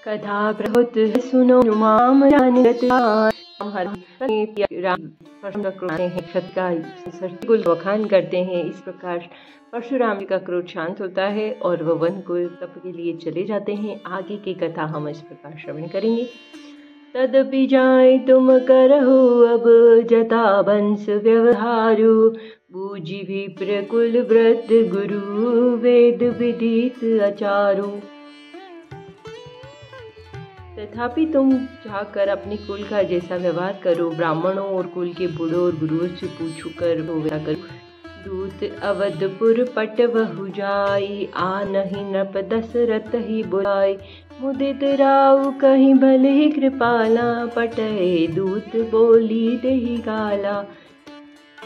कथा बहुत सुनो माम कुल वखान करते हैं। इस प्रकार परशुराम जी का क्रोध शांत होता है और वह वन को तप के लिए चले जाते हैं। आगे की कथा हम इस प्रकार श्रवण करेंगे। तदपि जाय तुम करहु अब जता वंश व्यवहारु, बूझि विप्र कुल व्रत गुरु वेद विदित आचारु। तथापि तुम जाकर अपने कुल का जैसा व्यवहार करो, ब्राह्मणों और कुल के बूढ़ों और गुरुओं से पूछू कर करो। दूत अवधपुर पट बहु जाई, आनहि नृप दशरथ ही बुलाई, मुदित राउ कहीं भले ही कृपाला, पटहे दूत बोली देहि गाला।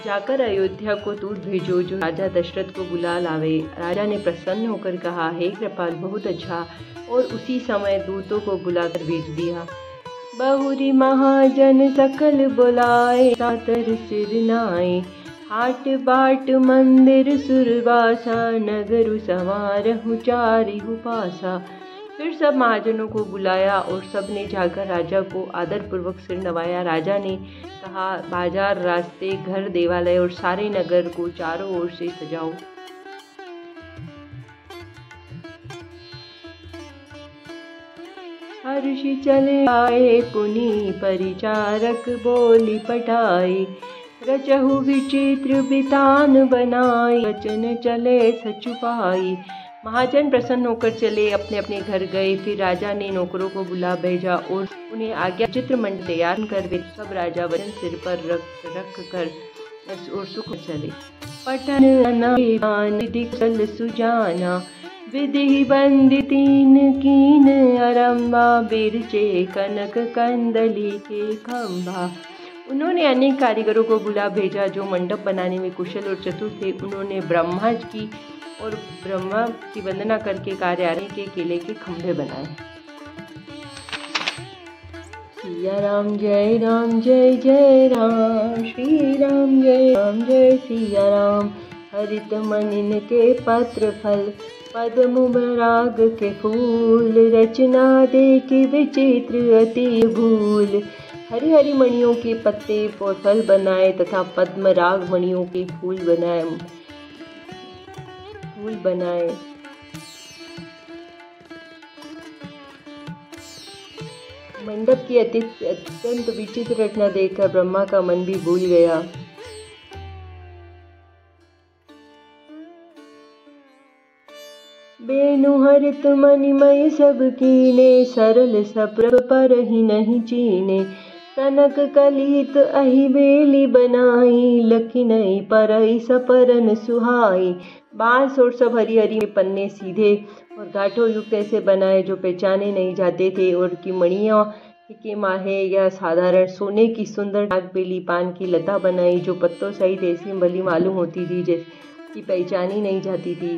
जाकर अयोध्या को दूत भेजो जो राजा दशरथ को बुला लावे। राजा ने प्रसन्न होकर कहा, हे कृपाल बहुत अच्छा, और उसी समय दूतों को बुलाकर भेज दिया। बहुरी महाजन सकल बुलाए, सातर सिर नाए, हाट बाट मंदिर सुरवासा, नगरु संवारहु चारिहु पासा। फिर सब महाजनों को बुलाया और सब ने जाकर राजा को आदर पूर्वक सिर नवाया। राजा ने कहा, बाजार, रास्ते, घर, देवालय और सारे नगर को चारों ओर से सजाओ। हर्षि चले आए पुनि परिचारक, बोली पटाई, रचहु विचित्र बितान बनाई, वचन चले सचुपाई। महाजन प्रसन्न होकर चले अपने अपने घर गए। फिर राजा ने नौकरों को बुला भेजा और उन्हें आज्ञा चित्रमंड तैयार कर वे सब राजा वचन सिर पर रख कर और सुख चले। पटन दिखल सुजाना, विधि बंदी तीन कीन, अरम्बा बिरचे कनक कंदली के खंभा। उन्होंने अनेक कारीगरों को बुला भेजा जो मंडप बनाने में कुशल और चतुर थे। उन्होंने ब्रह्मा की वंदना करके कार्यालय के केले के खंभे बनाए। सिया राम जय जय राम, श्री राम जय सिया राम। हरित मनिन के पत्र फल, पद्म राग के फूल, रचना देखी विचित्र अति भूल। हरी हरी मणियों के पत्ते और फल बनाए तथा पद्म राग मणियों के फूल बनाए। मंडप की अत्यंत विचित्र रचना देखकर ब्रह्मा का मन भी भूल गया। बेनु हरित मणिमय सब कीने, सरल सप्रभ पर ही नहीं चीने। कनक कलित अहि बेली बनाई, लखी नहीं परई सपरन सुहाई। बांस और सब हरी हरी पन्ने सीधे और गांठों युक्त ऐसे बनाए जो पहचाने नहीं जाते थे, और की मणियाँ के माहे या साधारण सोने की सुंदर नागबेली पान की लता बनाई जो पत्तों सहित ऐसी भली मालूम होती थी जैसी पहचानी नहीं जाती थी।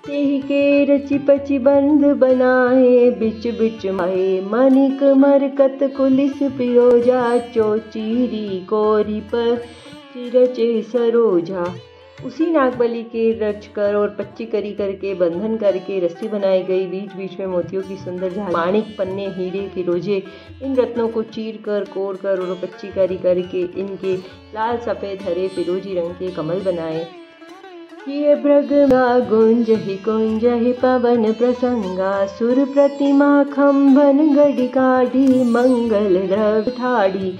तेहि के रचि पचि बंध बनाए, बिच बिच माए मणिक मरकत कुलिस पिरोजा, चौचीरी कोरी पर चिरचे सरोजा। उसी नागबली के रचकर और पच्ची करी करके बंधन करके रस्सी बनाई गई। बीच बीच में मोतियों की सुंदर झालर, माणिक, पन्ने, हीरे की रोजे, इन रत्नों को चीर कर कोर कर और पच्ची करी करके इनके लाल सफेद हरे फिरोजी रंग के कमल बनाए। ये भृगुगा गुंजहि कुंजहि पवन प्रसंगा, सुर प्रतिमा खंभन गढ़ि काढ़ी, मंगल द्रव्य ठाढ़ी।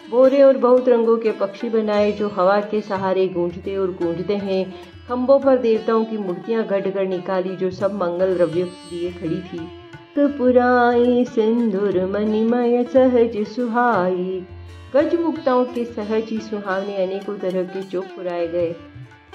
बोरे और बहुत रंगों के पक्षी बनाए जो हवा के सहारे गूंजते और गूंजते हैं। खंभों पर देवताओं की मूर्तियां गढ़ कर निकाली जो सब मंगल द्रव्य लिए खड़ी थी। पुराई सिंदूर मणिमय सहज सुहाई, गजमुक्ताओं के सहज ही सुहावने अनेकों तरह के चौक पुराए गए।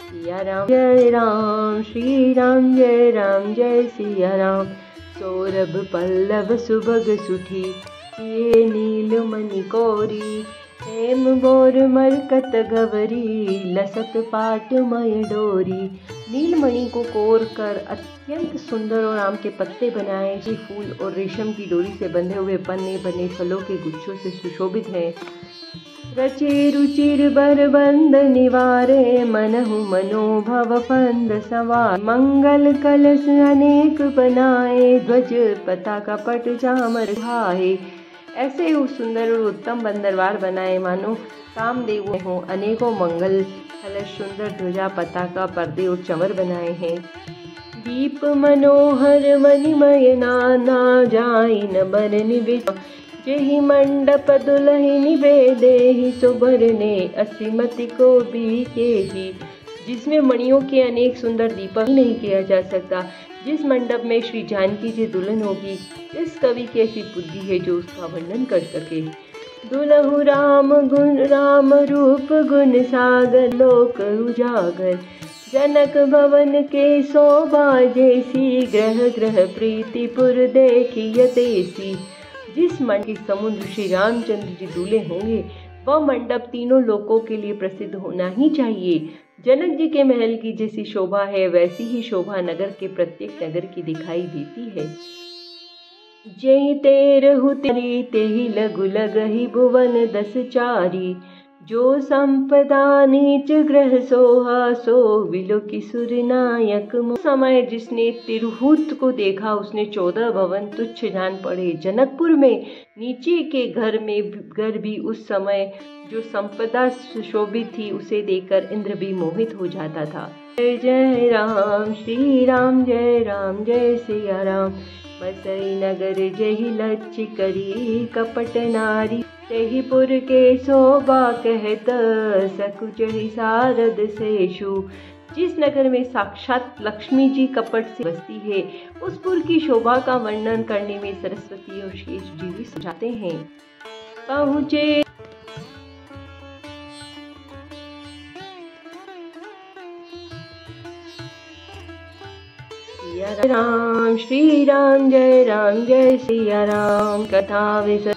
सिया राम जय राम, श्री राम जय सिया राम। सौरभ पल्लव सुभग सुठी, ये नील मणि कोरी, हेम बोर मरकत गवरी, लसत पाट मय डोरी। नीलमणि को कोर कर अत्यंत सुंदर और आम के पत्ते बनाए जो फूल और रेशम की डोरी से बंधे हुए पन्ने बने फलों के गुच्छों से सुशोभित हैं। रचे रुचिर बरबंद निवारे मनहु मनोभव फंद सवार मंगल कलश अनेक बनाए ध्वज पताका पट चामर भाए। ऐसे उस सुंदर और उत्तम बंदरवार बनाए मानो कामदेव हो। अनेकों मंगल कलश सुंदर ध्वजा पताका पर्दे और चमर बनाए हैं। दीप मनोहर मणिमय नाना जाई न बर निवेश जेहि मंडप दुलहिनी बेदेहि सुबरने असीमति को भी केहि। जिसमें मणियों के अनेक सुंदर दीपक नहीं किया जा सकता। जिस मंडप में श्री जानकी जी दुल्हन होगी, इस कवि की ऐसी बुद्धि है जो उसका वर्णन कर सके। दुलहु राम गुण राम रूप गुण सागर लोक उजागर जनक भवन के शोभा जैसी ग्रह ग्रह प्रीतिपुर देखिय तैसी। जिस मंडप के समुद्र श्री रामचंद्र जी दूल्हे होंगे, वह मंडप तीनों लोकों के लिए प्रसिद्ध होना ही चाहिए। जनक जी के महल की जैसी शोभा है, वैसी ही शोभा नगर के प्रत्येक नगर की दिखाई देती है। जेहि तेरहु तेरी तेहि लघु लगहि भुवन दस चारी जो संपदा नीच ग्रह सोहा सो विलोकि सुर नायक। समय जिसने तिरहुत को देखा उसने 14 भवन तुच्छ जान पड़े। जनकपुर में नीचे के घर भी उस समय जो संपदा सुशोभित थी उसे देखकर इंद्र भी मोहित हो जाता था। जय जय राम श्री राम जय सिया राम बसई नगर जहि लक्ष्य करी कपट नारी तेहि पुर के शोभा कहत सकुचहि सारद शेषु। जिस नगर में साक्षात लक्ष्मी जी कपट से बसती है, उस पुर की शोभा का वर्णन करने में सरस्वती और शेष जी भी सुझाते हैं। पहुँचे राम श्री राम जय सिया राम कथा विस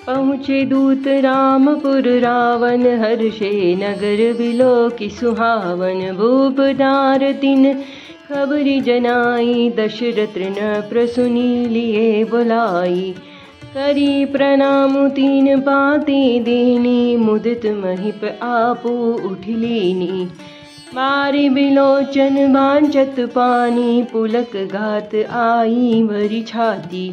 पहुँचे दूत रामपुर रावण हर्षे नगर बिलोकि सुहावन। भूपदार दिन खबरी जनाई दशरथ न प्रसुनी लिए बुलाई। करी प्रणाम तीन पाती दीनी मुदित महिप आपू उठ लीनी। मारी बिलोचन बांचत पानी पुलक घात आई भरी छाती।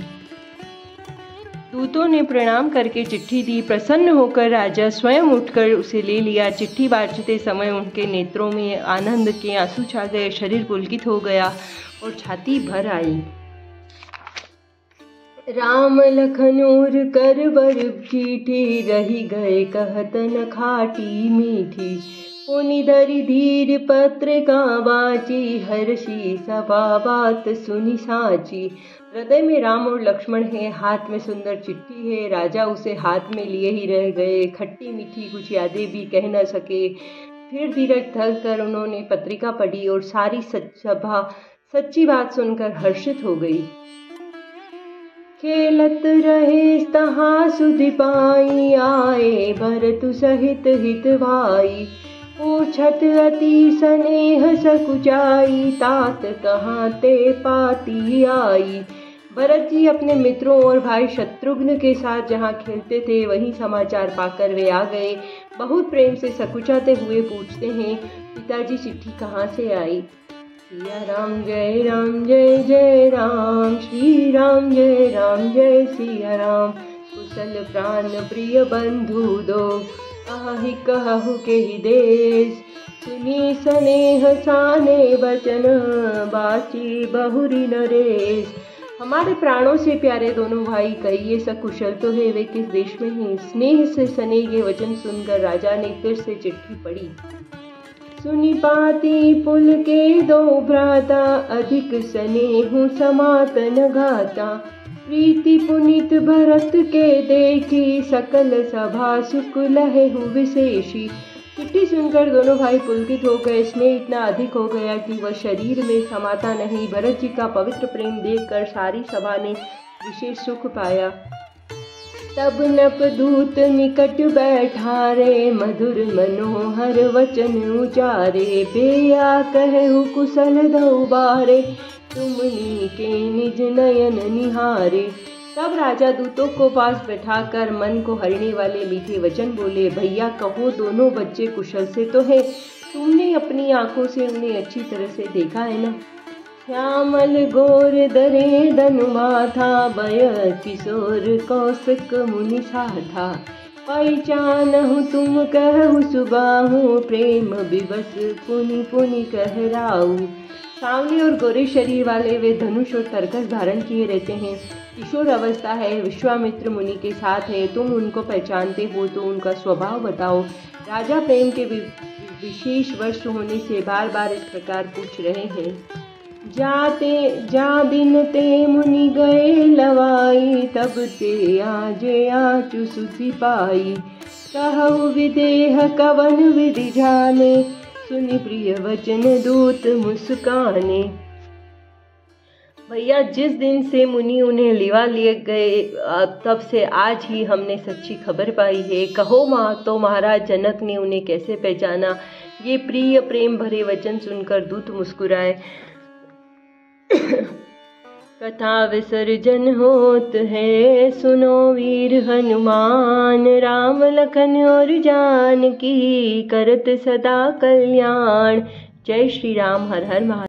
दूतों ने प्रणाम करके चिट्ठी दी। प्रसन्न होकर राजा स्वयं उठकर उसे ले लिया। चिट्ठी बांटते समय उनके नेत्रों में आनंद के आंसू छा गए, शरीर पुलकित हो गया और छाती भर आई। राम लखन उर कर बर चीठी रही गए कहत न खाटी मीठी। पुनि धरि धीर पत्र का बाची हर्षी सभा बात सुनी साची। हृदय में राम और लक्ष्मण हैं, हाथ में सुंदर चिट्ठी है। राजा उसे हाथ में लिए ही रह गए। खट्टी मीठी कुछ यादें भी कह न सके। फिर धीरज धर कर उन्होंने पत्रिका पढ़ी और सारी सभा सच्ची बात सुनकर हर्षित हो गई। खेलत रहे तहाँ सुधि पाई आए भरतु सहित हित भाई। पूछत अति स्नेह सकुचाई तात कहाँ ते पाती आई। भरत जी अपने मित्रों और भाई शत्रुघ्न के साथ जहाँ खेलते थे वहीं समाचार पाकर वे आ गए। बहुत प्रेम से सकुचाते हुए पूछते हैं, पिताजी चिट्ठी कहाँ से आई। सिया राम जय जय राम, श्री राम जय सिया राम। कुशल प्राण प्रिय बंधु दो, आहि कहु के ही देश। सुनी स्नेह साने बचन, बाची बहुरी नरेश। हमारे प्राणों से प्यारे दोनों भाई कहिए सकुशल तो है वे किस देश में हैं। स्नेह से सने ये वचन सुनकर राजा ने फिर से चिट्ठी पढ़ी। सुनी पाती पुल के दो भ्राता, अधिक स्नेहु समातन गाता। प्रीति पुनीत भरत के देखी, सकल सभा सुख लहेहु विशेषी। चिट्ठी सुनकर दोनों भाई पुलकित हो गए। स्नेह इतना अधिक हो गया कि वह शरीर में समाता नहीं। भरत जी का पवित्र प्रेम देखकर सारी सभा ने विशेष सुख पाया। तब नप दूत निकट बैठा रे, मधुर मनोहर वचन उचारे। बेया कहु कुशल दउ बारे, तुमनी के निज नयन निहारे। तब राजा दूतों को पास बैठाकर मन को हरने वाले मीठे वचन बोले। भैया कहो, दोनों बच्चे कुशल से तो है, तुमने अपनी आंखों से उन्हें अच्छी तरह से देखा है ना। श्यामल गोर दरे दनु माथा, बय किशोर कौशिक मुनि साथा। पहचानहु तुम कहु सुबाहु, प्रेम विवश पुनि पुनि कहराऊ। सांवले और गोरे शरीर वाले वे धनुष और तरकस धारण किए रहते हैं। किशोर अवस्था है, विश्वामित्र मुनि के साथ है। तुम उनको पहचानते हो तो उनका स्वभाव बताओ। राजा प्रेम के विशेष वर्ष होने से बार बार इस प्रकार पूछ रहे हैं। जा दिन ते मुनि गए लवाई, तब ते आजे आचु सुधि पाई। कहु विदेह कवन विधि जाने, सुनि प्रिय वचन दूत मुस्काने। भैया जिस दिन से मुनि उन्हें लिवा लिए गए, तब से आज ही हमने सच्ची खबर पाई है। कहो माँ, तो महाराज जनक ने उन्हें कैसे पहचाना। ये प्रिय प्रेम भरे वचन सुनकर दूत मुस्कुराए। कथा विसर्जन होत है, सुनो वीर हनुमान। राम लखन और जानकी, करत सदा कल्याण। जय श्री राम। हर हर महादेव।